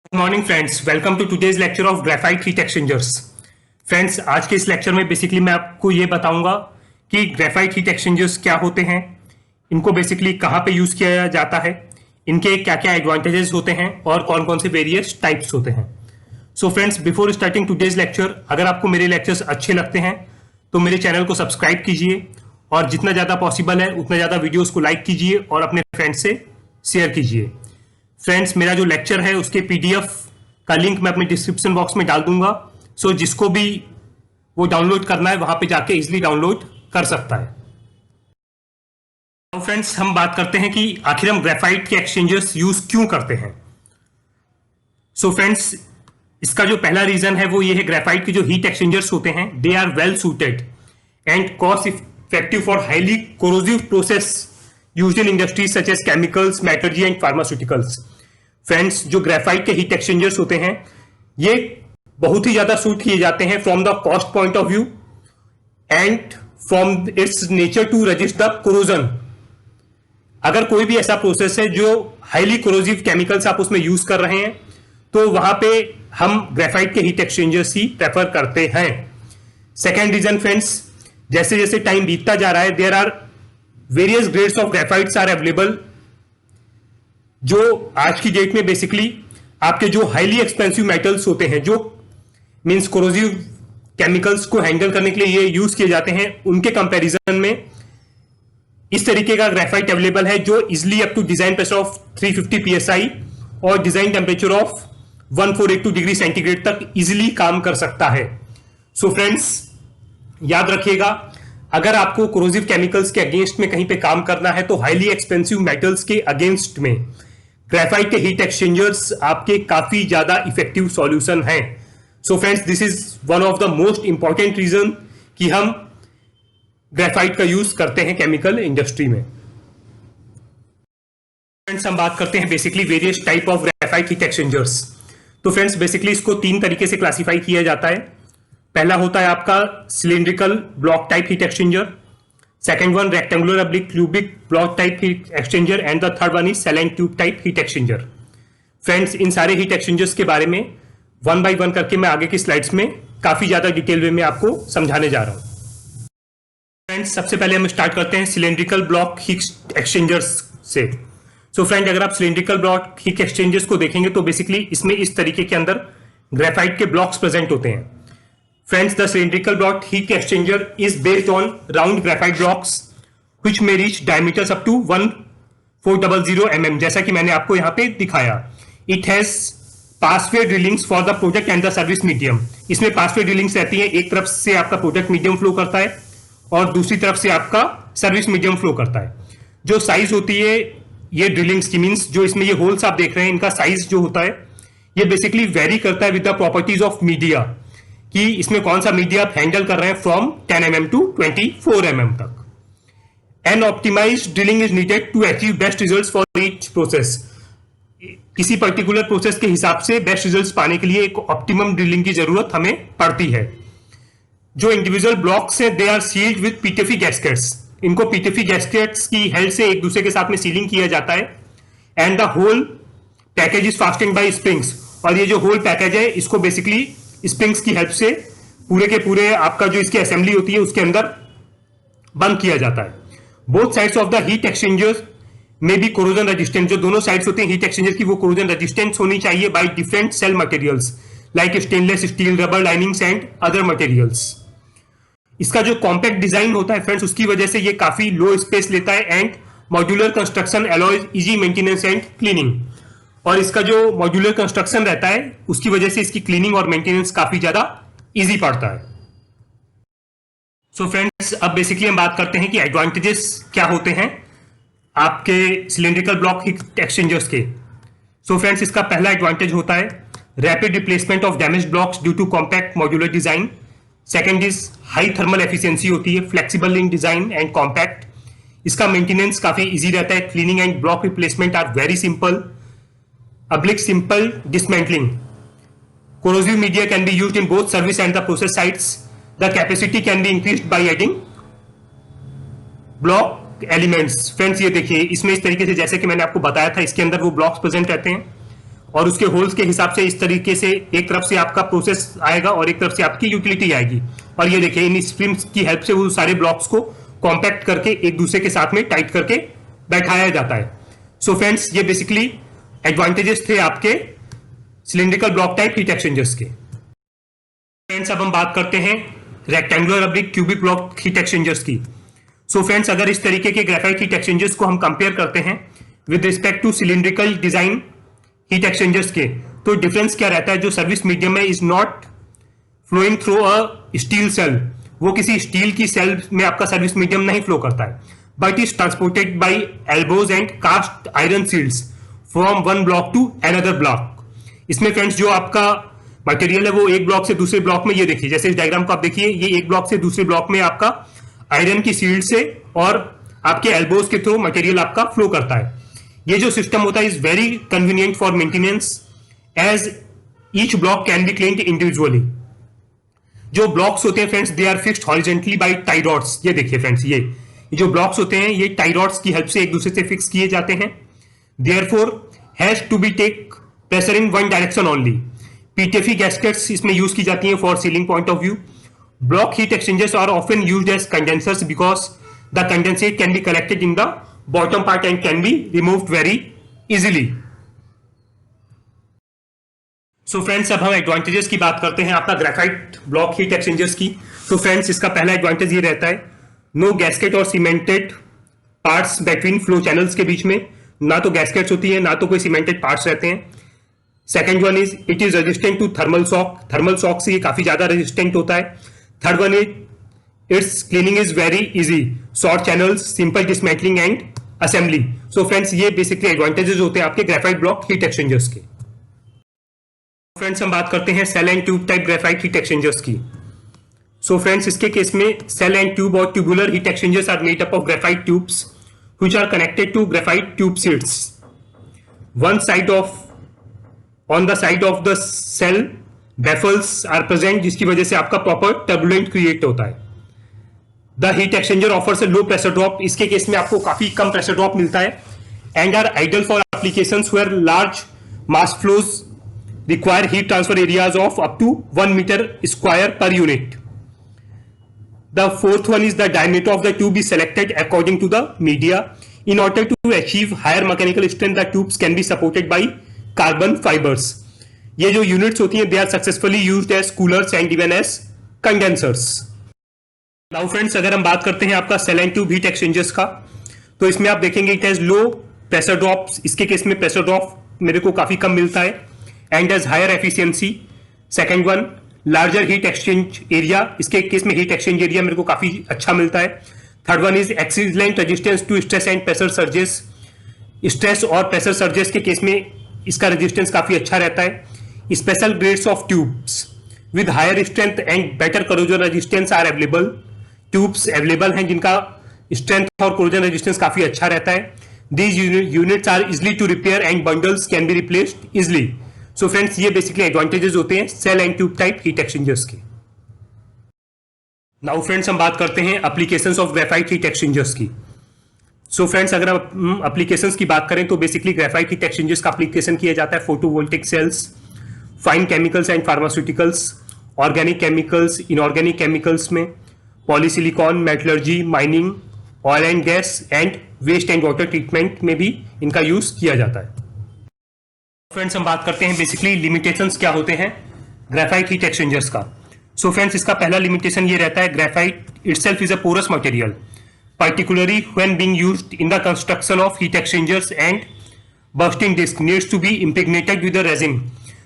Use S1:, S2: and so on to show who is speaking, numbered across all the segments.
S1: Good morning friends, welcome to today's lecture of graphite heat exchangers. Friends, आज के इस lecture में basically मैं आपको ये बताऊंगा कि ग्रेफाइट हीट एक्सचेंजर्स क्या होते हैं, इनको बेसिकली कहाँ पे यूज किया जाता है, इनके क्या क्या एडवांटेजेस होते हैं और कौन कौन से वेरियस टाइप्स होते हैं। So friends, before starting today's lecture, अगर आपको मेरे लेक्चर्स अच्छे लगते हैं तो मेरे चैनल को सब्सक्राइब कीजिए और जितना ज़्यादा पॉसिबल है उतना ज़्यादा वीडियोस को लाइक कीजिए और अपने फ्रेंड्स से शेयर कीजिए। फ्रेंड्स, मेरा जो लेक्चर है उसके पीडीएफ का लिंक मैं अपने डिस्क्रिप्शन बॉक्स में डाल दूंगा। सो जिसको भी वो डाउनलोड करना है वहां पे जाके इजिली डाउनलोड कर सकता है। तो फ्रेंड्स, हम बात करते हैं कि आखिर हम ग्रेफाइट के एक्सचेंजर्स यूज क्यों करते हैं। सो फ्रेंड्स, इसका जो पहला रीजन है वो ये है, ग्रेफाइट के जो हीट एक्सचेंजर्स होते हैं they are well suited and cost effective for highly corrosive process used in industries such as chemicals, metallurgy and pharmaceuticals. Friends, जो ग्रेफाइट के हीट एक्सचेंजर्स होते हैं ये बहुत ही ज्यादा सूट किए जाते हैं from the cost point of view and from its nature to resist the corrosion. अगर कोई भी ऐसा प्रोसेस है जो हाईली कोरोसिव केमिकल्स आप उसमें यूज कर रहे हैं तो वहां पे हम ग्रेफाइट के हीट एक्सचेंजर्स ही प्रेफर करते हैं। सेकेंड रीजन फ्रेंड्स, जैसे जैसे टाइम बीतता जा रहा है there are various grades of graphites are available, जो आज की डेट में बेसिकली आपके जो हाईली एक्सपेंसिव मेटल्स होते हैं, जो मींस कोरोसिव केमिकल्स को हैंडल करने के लिए ये यूज किए जाते हैं, उनके कंपैरिजन में इस तरीके का ग्रेफाइट अवेलेबल है जो easily up to design pressure of 350 psi और design temperature of 1482 degree centigrade तक इजिली काम कर सकता है। सो फ्रेंड्स, याद रखिएगा, अगर आपको कोरोसिव केमिकल्स के अगेंस्ट में कहीं पे काम करना है तो हाईली एक्सपेंसिव मेटल्स के अगेंस्ट में ग्रेफाइट के हीट एक्सचेंजर्स आपके काफी ज्यादा इफेक्टिव सॉल्यूशन हैं। So friends, this is one of the most important reason कि हम ग्रेफाइट का यूज करते हैं केमिकल इंडस्ट्री में। फ्रेंड्स, हम बात करते हैं basically various type of graphite heat exchangers. तो फ्रेंड्स, बेसिकली इसको तीन तरीके से क्लासिफाई किया जाता है। पहला होता है आपका cylindrical block type heat exchanger, second one rectangular oblique cubic block type heat exchanger and the third one is shell and tube type heat exchanger. Friends, इन सारे हीट एक्सचेंजर्स के बारे में वन बाय वन करके मैं आगे की स्लाइड्स में काफी ज्यादा डिटेल वे में आपको समझाने जा रहा हूं। फ्रेंड्स, सबसे पहले हम स्टार्ट करते हैं सिलिंड्रिकल ब्लॉक हीट एक्सचेंजर्स से। सो फ्रेंड, अगर आप सिलिंड्रिकल ब्लॉक हीट एक्सचेंजर्स को देखेंगे तो बेसिकली इसमें इस तरीके के अंदर ग्रेफाइट के ब्लॉक्स प्रेजेंट होते हैं। Friends, the cylindrical block heat exchanger is based on round graphite blocks which may reach diameters up to 1400 mm, जैसा कि मैंने आपको यहाँ पे दिखाया। It has passway drillings for the product and the service medium। इसमें passway drillings रहती हैं, एक तरफ से आपका प्रोडक्ट मीडियम फ्लो करता है और दूसरी तरफ से आपका सर्विस मीडियम फ्लो करता है। जो साइज होती है ये ड्रिलिंग्स की, मीन्स जो इसमें ये होल्स आप देख रहे हैं, इनका साइज जो होता है ये बेसिकली वेरी करता है with the properties of media, कि इसमें कौन सा मीडिया आप हैंडल कर रहे हैं फ्रॉम 10 mm टू 24 mm तक। An optimized drilling is needed to achieve best results for each process. किसी पर्टिकुलर प्रोसेस के हिसाब से बेस्ट रिजल्ट्स पाने के लिए एक ऑप्टिमम ड्रिलिंग की जरूरत हमें पड़ती है। जो इंडिविजुअल ब्लॉक्स हैं they are sealed with PTFE gaskets. इनको पीटीएफई गैस्केट्स की हेल्प से एक दूसरे के साथ में सीलिंग किया जाता है and the whole package is fastened by springs. और ये जो होल पैकेज है इसको बेसिकली स्प्रिंग्स की हेल्प से पूरे के पूरे आपका जो इसकी असेंबली होती है उसके अंदर बंद किया जाता है। Both sides of the heat exchangers में भी कोरोजन रेजिस्टेंट, जो दोनों साइड्स होते हैं हीट एक्सचेंजर की वो कोरोजन रेजिस्टेंस होनी चाहिए by different shell materials like stainless steel, rubber linings and other materials. इसका जो कॉम्पैक्ट डिजाइन होता है फ्रेंड्स, उसकी वजह से ये काफी लो स्पेस लेता है and modular construction allows easy maintenance and cleaning. और इसका जो मॉड्यूलर कंस्ट्रक्शन रहता है उसकी वजह से इसकी क्लीनिंग और मेंटेनेंस काफी ज्यादा इजी पड़ता है। सो फ्रेंड्स, अब बेसिकली हम बात करते हैं कि एडवांटेजेस क्या होते हैं आपके सिलिंड्रिकल ब्लॉक हीट एक्सचेंजर्स के। सो फ्रेंड्स, इसका पहला एडवांटेज होता है rapid replacement of damage blocks due to compact modular design. Second is high thermal efficiency होती है, flexible in design and compact. इसका मेंटेनेंस काफी इजी रहता है, cleaning and block replacement are very simple. Oblique simple dismantling. Corrosive media can be used in both service and the process sites. The capacity can be increased by adding block elements. Friends, ये देखिए इसमें इस तरीके से जैसे कि मैंने आपको बताया था इसके अंदर वो ब्लॉक्स प्रेजेंट रहते हैं और उसके होल्स के हिसाब से इस तरीके से एक तरफ से आपका प्रोसेस आएगा और एक तरफ से आपकी यूटिलिटी आएगी। और ये देखिए इन स्प्रिंग्स की हेल्प से वो सारे ब्लॉक्स को कॉम्पैक्ट करके एक दूसरे के साथ में टाइट करके बैठाया जाता है। सो फ्रेंड्स, ये बेसिकली एडवांटेजेस थे आपके cylindrical block type heat exchangers के। फ्रेंड्स, अब हम बात करते हैं rectangular oblique cubic block heat exchangers की। सो फ्रेंड्स, अगर इस तरीके के ग्रेफाइट हीट एक्सचेंजर्स को हम कंपेयर करते हैं with respect to cylindrical design heat exchangers के, तो डिफरेंस क्या रहता है? जो सर्विस मीडियम है is not flowing through a steel shell, वो किसी स्टील की सेल में आपका सर्विस मीडियम नहीं फ्लो करता है, but is transported by elbows and cast iron seals from one block to another block. इसमें फ्रेंड्स जो आपका मटेरियल है वो एक ब्लॉक से दूसरे ब्लॉक में, ये देखिए जैसे इस डायग्राम को आप देखिए, ये एक ब्लॉक से दूसरे ब्लॉक में आपका आयरन की सील्ड से और आपके एल्बोज के थ्रू मटेरियल आपका फ्लो करता है। ये जो सिस्टम होता है is very convenient for maintenance as each block can be cleaned individually. जो ब्लॉक्स होते हैं friends they are fixed horizontally by tie rods. ये देखिए फ्रेंड्स, ये जो ब्लॉक्स होते हैं ये टाई रॉड्स की हेल्प से एक दूसरे से फिक्स किए जाते हैं। Therefore has to be take pressure in one direction only. PTFE gaskets इसमें यूज की जाती हैं for sealing point of view. Block heat exchangers are often used as condensers because the condensate can be collected in the bottom part and can be removed very easily. So friends, अब हम advantages की बात करते हैं आपका graphite block heat exchangers की। तो friends, इसका पहला एडवांटेज ये रहता है नो गैस्केट और cemented parts between flow channels के बीच में, ना तो गैस्केट्स होती है ना तो कोई सीमेंटेड पार्ट्स रहते हैं। Second one is it is resistant to thermal shock, thermal shock से ये काफी ज्यादा रेजिस्टेंट होता है। Third one is its cleaning is very easy, short channels, simple dismantling and assembly. So friends, ये बेसिकली एडवांटेजेस होते हैं आपके ग्रेफाइट ब्लॉक हीट एक्सचेंजर्स के। फ्रेंड्स, हम बात करते हैं shell and tube type graphite heat exchangers की। सो फ्रेंड्स, इसके केस में सेल एंड ट्यूब और tubular heat exchangers are made up of graphite tubes which are connected to graphite tube sheets. One side of on the side of the shell baffles are present, जिसकी वजह से आपका proper turbulent create होता है। The heat exchanger offers a low pressure drop, इसके case में आपको काफी कम प्रेशर ड्रॉप मिलता है। And are ideal for applications where large mass flows require heat transfer areas of up to 1 meter square per unit. The fourth one is the diameter of the tube is selected according to the media. In order to achieve higher mechanical strength, the tubes can be supported by carbon fibers. ये जो units होती हैं they are successfully used as coolers and even as condensers. Now friends, अगर हम बात करते हैं आपका cell and tube heat exchangers का, तो इसमें आप देखेंगे it has low pressure drops. इसके केस में pressure drop मेरे को काफी कम मिलता है and has higher efficiency. Second one, larger heat exchange area, इसके केस में heat exchange area मेरे को काफी अच्छा मिलता है। Third one is excellent resistance to stress and pressure surges. Stress और pressure surges के केस में इसका resistance काफी अच्छा रहता है। Special grades of tubes with higher strength and better corrosion resistance are available. Tubes available हैं जिनका strength और corrosion resistance काफी अच्छा रहता है। These units are easily to repair and bundles can be replaced easily. So friends, ये basically advantages होते हैं shell and tube type heat exchangers के। नाउ फ्रेंड्स, हम बात करते हैं applications of graphite heat exchangers की। सो फ्रेंड्स, अगर आप एप्लीकेशंस की बात करें तो बेसिकली ग्रेफाइट हीट एक्सचेंजर्स का एप्लीकेशन किया जाता है photovoltaic cells, fine chemicals and pharmaceuticals, organic chemicals, inorganic chemicals में, polysilicon, metallurgy, mining, oil and gas and waste and water treatment में भी इनका यूज किया जाता है। फ्रेंड्स, हम बात करते हैं बेसिकली लिमिटेशंस क्या होते हैं ग्रेफाइट हीट एक्सचेंजर्स का। सो फ्रेंड्स, इसका पहला लिमिटेशन ये रहता है graphite itself is a porous material, particularly when being used in the construction of heat exchangers and bursting disc needs to be impregnated with the resin.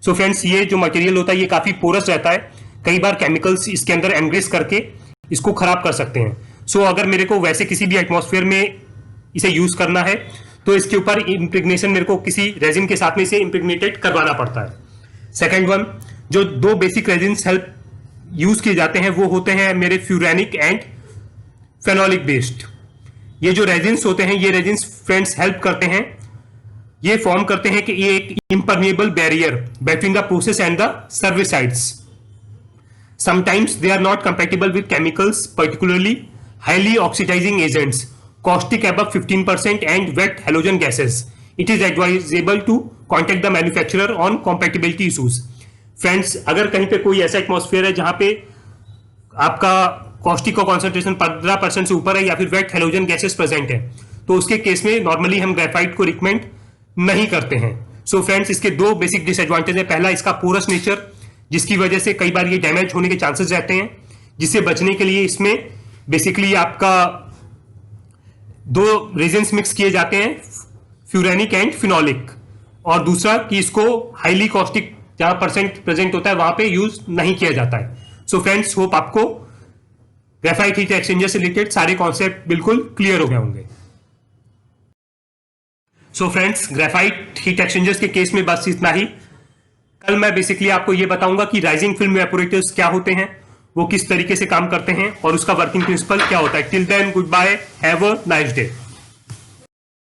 S1: So friends, ये जो material होता है ये काफी पोरस रहता है, कई बार केमिकल्स इसके अंदर एनग्रेस करके इसको खराब कर सकते हैं। सो अगर मेरे को वैसे किसी भी एटमॉस्फेयर में इसे यूज करना है तो इसके ऊपर इम्प्रेग्नेशन मेरे को किसी रेजिन के साथ में इसे इम्प्रेग्नेटेड करवाना पड़ता है। सेकेंड वन, जो दो बेसिक रेजिन्स हेल्प यूज किए जाते हैं वो होते हैं मेरे फ्यूरेनिक एंड फेनोलिक बेस्ड। ये जो रेजिन्स होते हैं ये रेजिन्स फ्रेंड्स हेल्प करते हैं, ये फॉर्म करते हैं कि ये एक impermeable barrier between the process and the service sides. Sometimes they are not compatible with chemicals, particularly highly oxidising agents, caustic above 15% and wet halogen gases. It is advisable to contact the manufacturer on compatibility issues. Friends, अगर कहीं पे कोई ऐसा atmosphere है जहां पे आपका caustic का कॉन्सेंट्रेशन 15% से ऊपर है या फिर वेट हैलोजन गैसेस प्रेजेंट है, तो उसके केस में नॉर्मली हम ग्रेफाइट को रिकमेंड नहीं करते हैं। सो फ्रेंड्स, इसके दो बेसिक डिसएडवांटेज है। पहला, इसका पोरस नेचर, जिसकी वजह से कई बार ये डैमेज होने के चांसेस रहते हैं, जिससे बचने के लिए इसमें बेसिकली आपका दो रेजेंस मिक्स किए जाते हैं, फ्यूरेनिक एंड फिनोलिक। और दूसरा कि इसको हाईली कॉस्टिक जहां परसेंट प्रेजेंट होता है वहां पे यूज नहीं किया जाता है। सो फ्रेंड्स, होप आपको ग्रेफाइट हीट एक्सचेंजर से रिलेटेड सारे कॉन्सेप्ट बिल्कुल क्लियर हो गए होंगे। So friends, graphite heat exchangers के केस में बस इतना ही। कल मैं बेसिकली आपको ये बताऊंगा कि राइजिंग फिल्म इवेपोरेटर्स क्या होते हैं, वो किस तरीके से काम करते हैं और उसका वर्किंग प्रिंसिपल क्या होता है। Till then, goodbye, have a nice day.